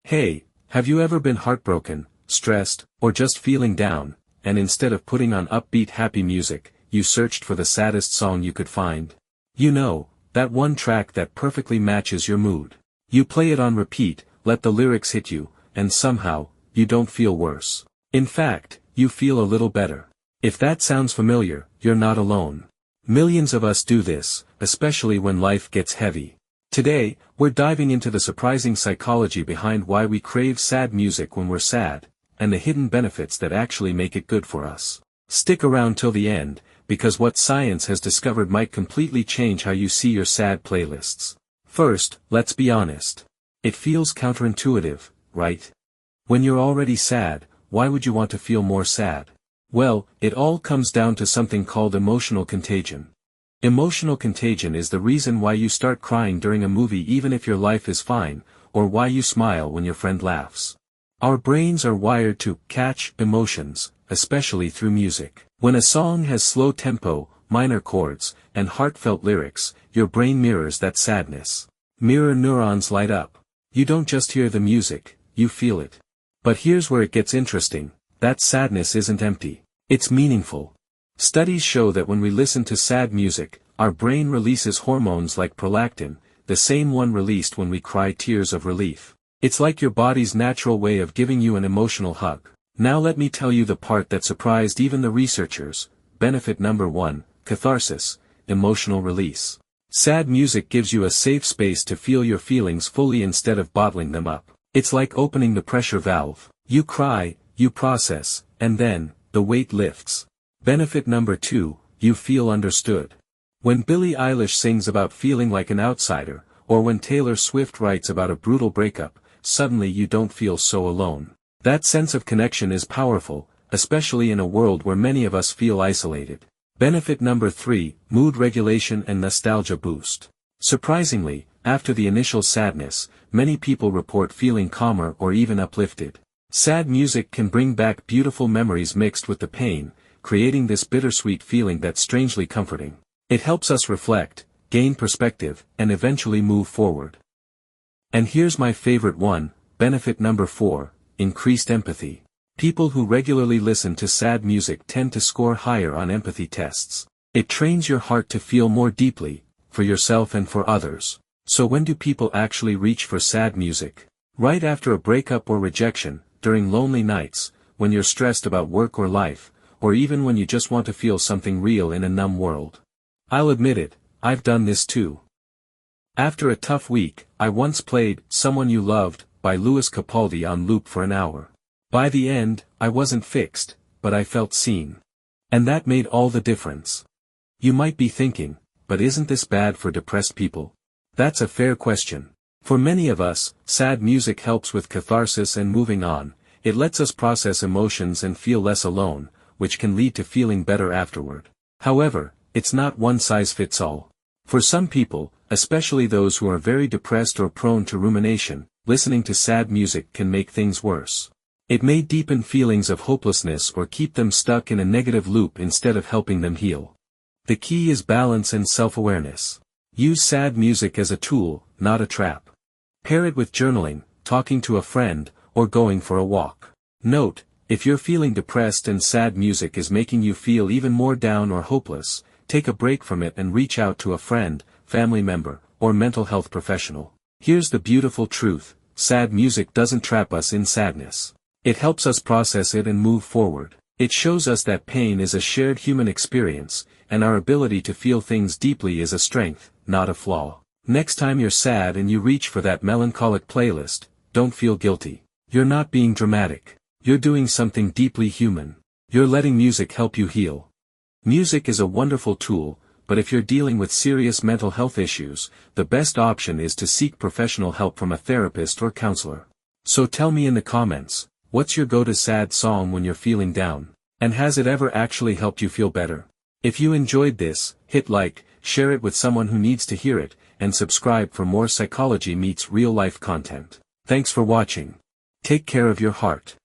Hey, have you ever been heartbroken, stressed, or just feeling down, and instead of putting on upbeat happy music, you searched for the saddest song you could find? You know, that one track that perfectly matches your mood. You play it on repeat, let the lyrics hit you, and somehow, you don't feel worse. In fact, you feel a little better. If that sounds familiar, you're not alone. Millions of us do this, especially when life gets heavy. Today, we're diving into the surprising psychology behind why we crave sad music when we're sad, and the hidden benefits that actually make it good for us. Stick around till the end, because what science has discovered might completely change how you see your sad playlists. First, let's be honest. It feels counterintuitive, right? When you're already sad, why would you want to feel more sad? Well, it all comes down to something called emotional contagion. Emotional contagion is the reason why you start crying during a movie even if your life is fine, or why you smile when your friend laughs. Our brains are wired to catch emotions, especially through music. When a song has slow tempo, minor chords, and heartfelt lyrics, your brain mirrors that sadness. Mirror neurons light up. You don't just hear the music, you feel it. But here's where it gets interesting, that sadness isn't empty. It's meaningful. Studies show that when we listen to sad music, our brain releases hormones like prolactin, the same one released when we cry tears of relief. It's like your body's natural way of giving you an emotional hug. Now let me tell you the part that surprised even the researchers. Benefit number 1, catharsis, emotional release. Sad music gives you a safe space to feel your feelings fully instead of bottling them up. It's like opening the pressure valve. You cry, you process, and then, the weight lifts. Benefit number 2, you feel understood. When Billie Eilish sings about feeling like an outsider, or when Taylor Swift writes about a brutal breakup, suddenly you don't feel so alone. That sense of connection is powerful, especially in a world where many of us feel isolated. Benefit number 3, mood regulation and nostalgia boost. Surprisingly, after the initial sadness, many people report feeling calmer or even uplifted. Sad music can bring back beautiful memories mixed with the pain, creating this bittersweet feeling that's strangely comforting. It helps us reflect, gain perspective, and eventually move forward. And here's my favorite one, benefit number 4, increased empathy. People who regularly listen to sad music tend to score higher on empathy tests. It trains your heart to feel more deeply, for yourself and for others. So when do people actually reach for sad music? Right after a breakup or rejection, during lonely nights, when you're stressed about work or life, or even when you just want to feel something real in a numb world. I'll admit it, I've done this too. After a tough week, I once played Someone You Loved by Lewis Capaldi on loop for an hour. By the end, I wasn't fixed, but I felt seen. And that made all the difference. You might be thinking, but isn't this bad for depressed people? That's a fair question. For many of us, sad music helps with catharsis and moving on. It lets us process emotions and feel less alone, which can lead to feeling better afterward. However, it's not one size fits all. For some people, especially those who are very depressed or prone to rumination, listening to sad music can make things worse. It may deepen feelings of hopelessness or keep them stuck in a negative loop instead of helping them heal. The key is balance and self-awareness. Use sad music as a tool, not a trap. Pair it with journaling, talking to a friend, or going for a walk. Note, if you're feeling depressed and sad music is making you feel even more down or hopeless, take a break from it and reach out to a friend, family member, or mental health professional. Here's the beautiful truth, sad music doesn't trap us in sadness. It helps us process it and move forward. It shows us that pain is a shared human experience, and our ability to feel things deeply is a strength, not a flaw. Next time you're sad and you reach for that melancholic playlist, don't feel guilty. You're not being dramatic. You're doing something deeply human. You're letting music help you heal. Music is a wonderful tool, but if you're dealing with serious mental health issues, the best option is to seek professional help from a therapist or counselor. So tell me in the comments, what's your go-to sad song when you're feeling down? And has it ever actually helped you feel better? If you enjoyed this, hit like, share it with someone who needs to hear it, and subscribe for more psychology meets real life content. Thanks for watching. Take care of your heart.